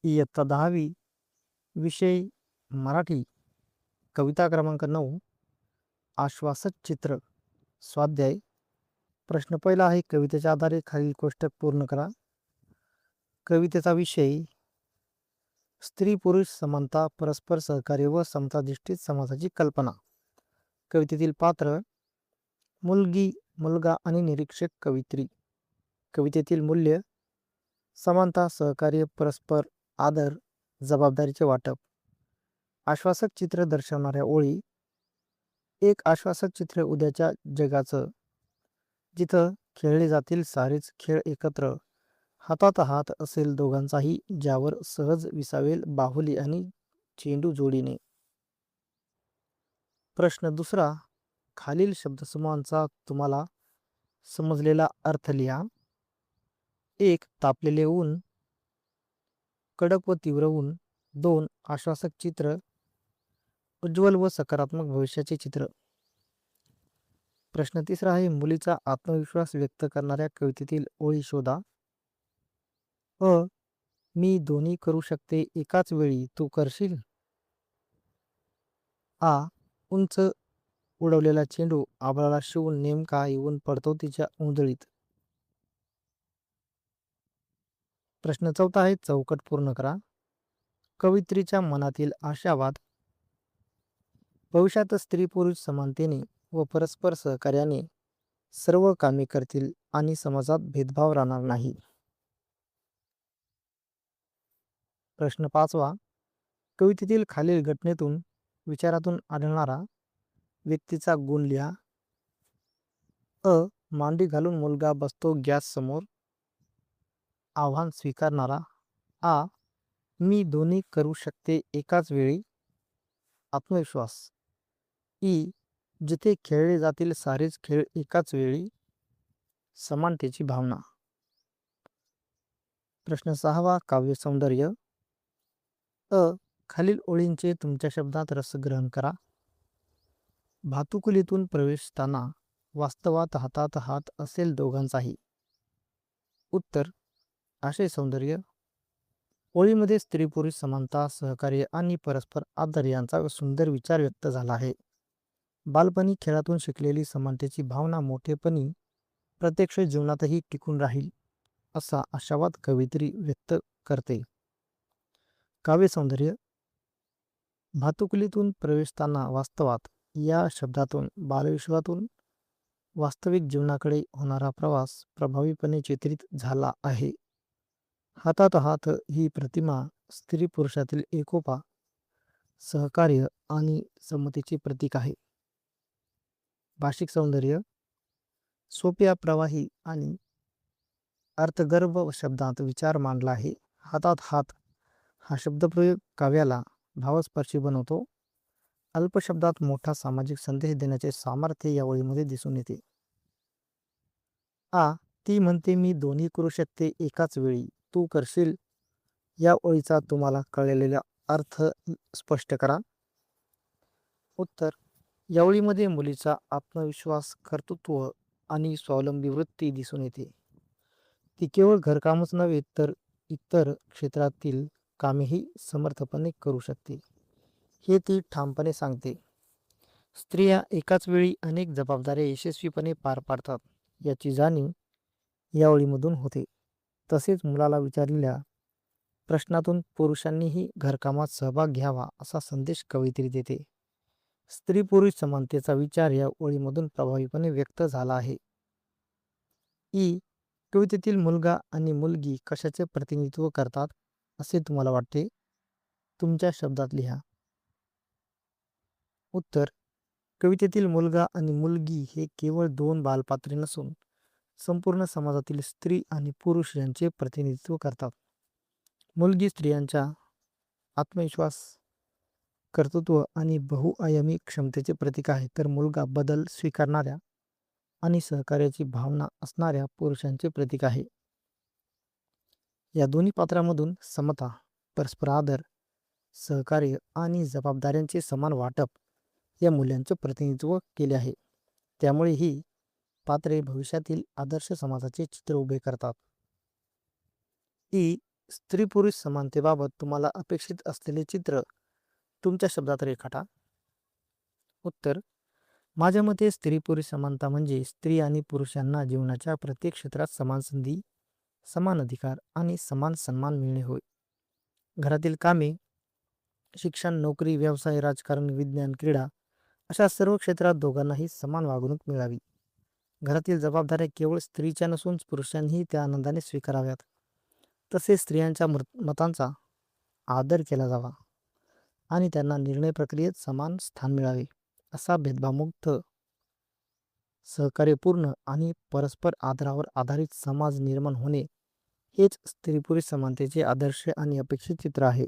इयत्ता 10वी, विषय मराठी, कविता क्रमांक 9, आश्वासक चित्र. स्वाध्याय. प्रश्न पहिला आहे, कवितेच्या आधारे खालील कोष्टक पूर्ण करा. कवितेचा विषय स्त्री पुरुष समानता, परस्पर सहकार्य व समताधिष्ठित समाजाची कल्पना. कवितेतील पात्र मुलगी, मुलगा आणि निरीक्षक कवयित्री. कवितेतील मूल्य समानता, सहकार्य, परस्पर आदर, जबाबदारीचे वाटप. आश्वासक चित्र दर्शवणाऱ्या ओळी. एक आश्वासक चित्र उद्याच्या जगाचं, जिथं खेळले जातील सारेच खेळ एकत्र, हातात हात असेल दोघांचाही, ज्यावर सहज विसावेल बाहुली आणि चेंडू जोडीने. प्रश्न दुसरा, खालील शब्दसमूहांचा तुम्हाला समजलेला अर्थ लिहा. 1. तापलेले ऊन, कडक व तीव्र ऊन. 2. आश्वासक चित्र, उज्ज्वल व सकारात्मक भविष्याचे चित्र. प्रश्न तिसरा आहे, मुलीचा आत्मविश्वास व्यक्त करणाऱ्या कवितेतील ओळी शोधा. अ. मी दोन्ही करू शकते एकाच वेळी, तू करशील. आ. उंच उडवलेला चेंडू आभाळाला शिवून नेमका येऊन पडतो तिच्या उंजळीत. प्रश्न चौथा आहे, चौकट पूर्ण करा. कवयित्रीच्या मनातील आशावाद. भविष्यात स्त्री पुरुष समानतेने व परस्पर सहकार्याने सर्व कामे करतील आणि समाजात भेदभाव राहणार नाही. प्रश्न पाचवा, कवितेतील खालील घटनेतून विचारातून आढळणारा व्यक्तीचा गुण लिहा. अ. मांडी घालून मुलगा बसतो गॅस समोर. आव्हान स्वीकारणारा. आ. मी दोन्ही करू शकते एकाच वेळी. आत्मविश्वास. ई. जिथे खेळले जातील सारेच खेळ एकाच वेळी. समानतेची भावना. प्रश्न सहावा, काव्य सौंदर्य. अ. खालील ओळींचे तुमच्या शब्दात रसग्रहण करा. भातुकलीतून प्रवेशताना वास्तवात हातात हात असेल दोघांचाही. उत्तर. आशय सौंदर्य. ओळीमध्ये स्त्री पुरुष समानता, सहकार्य आणि परस्पर आदर यांचा सुंदर विचार व्यक्त झाला आहे. बालपणी खेळातून शिकलेली समानतेची भावना मोठेपणी प्रत्यक्ष जीवनातही टिकून राहील, असा आशावाद कवयित्री व्यक्त करते. काव्य सौंदर्य. भातुकलीतून प्रवेशताना वास्तवात या शब्दातून बालविश्वातून वास्तविक जीवनाकडे होणारा प्रवास प्रभावीपणे चित्रित झाला आहे. हातात हात ही प्रतिमा स्त्री पुरुषातील एकोपा, सहकार्य आणि समतेचे प्रतीक आहे. भाषिक सौंदर्य. सोप्या, प्रवाही आणि अर्थगर्भ शब्दात विचार मांडला आहे. हातात हात हा शब्दप्रयोग काव्याला भावस्पर्शी बनवतो. अल्प शब्दात मोठा सामाजिक संदेश देण्याचे सामर्थ्य या ओळीमध्ये दिसून येते. आ. ती म्हणते मी दोन्ही करू शकते एकाच वेळी, तू करशील. या ओळीचा तुम्हाला कळलेला अर्थ स्पष्ट करा. उत्तर. या ओळीमध्ये मुलीचा आत्मविश्वास, कर्तृत्व आणि स्वावलंबी वृत्ती दिसून येते. ती केवळ घरकामच नव्हे तर इतर क्षेत्रातील कामेही समर्थपणे करू शकते, हे ती ठामपणे सांगते. स्त्रिया एकाच वेळी अनेक जबाबदाऱ्या यशस्वीपणे पार पाडतात याची जाणीव या ओळीमधून होते. तसेच मुलाला विचारलेल्या प्रश्नातून पुरुषांनीही घरकामात सहभाग घ्यावा असा संदेश कवयित्री देते. स्त्री पुरुष समानतेचा विचार या ओळीमधून प्रभावीपणे व्यक्त झाला आहे. ई. कवितेतील मुलगा आणि मुलगी कशाचे प्रतिनिधित्व करतात असे तुम्हाला वाटते? तुमच्या शब्दात लिहा. उत्तर. कवितेतील मुलगा आणि मुलगी हे केवळ दोन बालपात्रे नसून संपूर्ण समाजातील स्त्री आणि पुरुष यांचे प्रतिनिधित्व करतात. मुलगी स्त्रियांच्या आत्मविश्वास, कर्तृत्व आणि बहुआयामी क्षमतेचे प्रतीक आहे, तर मुलगा बदल स्वीकारणाऱ्या आणि सहकार्याची भावना असणाऱ्या पुरुषांचे प्रतीक आहे. या दोन्ही पात्रांमधून समता, परस्पर आदर, सहकार्य आणि जबाबदाऱ्यांचे समान वाटप या मूल्यांचे प्रतिनिधित्व केले आहे. त्यामुळे ही पात्रे भविष्यातील आदर्श समाजाचे चित्र उभे करतात. ई. स्त्री पुरुष समानतेबाबत तुम्हाला अपेक्षित असलेले चित्र तुमच्या शब्दात रेखाटा. उत्तर: माझ्या मते स्त्री पुरुष समानता म्हणजे स्त्री आणि पुरुषांना जीवनाच्या प्रत्येक क्षेत्रात समान संधी, समान अधिकार आणि समान सन्मान मिळणे होय. घरातील कामे, शिक्षण, नोकरी, व्यवसाय, राजकारण, विज्ञान, क्रीडा अशा सर्व क्षेत्रात दोघांनाही समान वागणूक मिळावी. घरातील जबाबदाऱ्या केवळ स्त्रीच्या नसून पुरुषांनीही त्या आनंदाने स्वीकाराव्यात. तसेच स्त्रियांच्या मतांचा आदर केला जावा आणि त्यांना निर्णय प्रक्रियेत समान स्थान मिळावे. असा भेदभावमुक्त, सहकार्यपूर्ण आणि परस्पर आदरावर आधारित समाज निर्माण होणे हेच स्त्री पुरुष समानतेचे आदर्श आणि अपेक्षित चित्र आहे.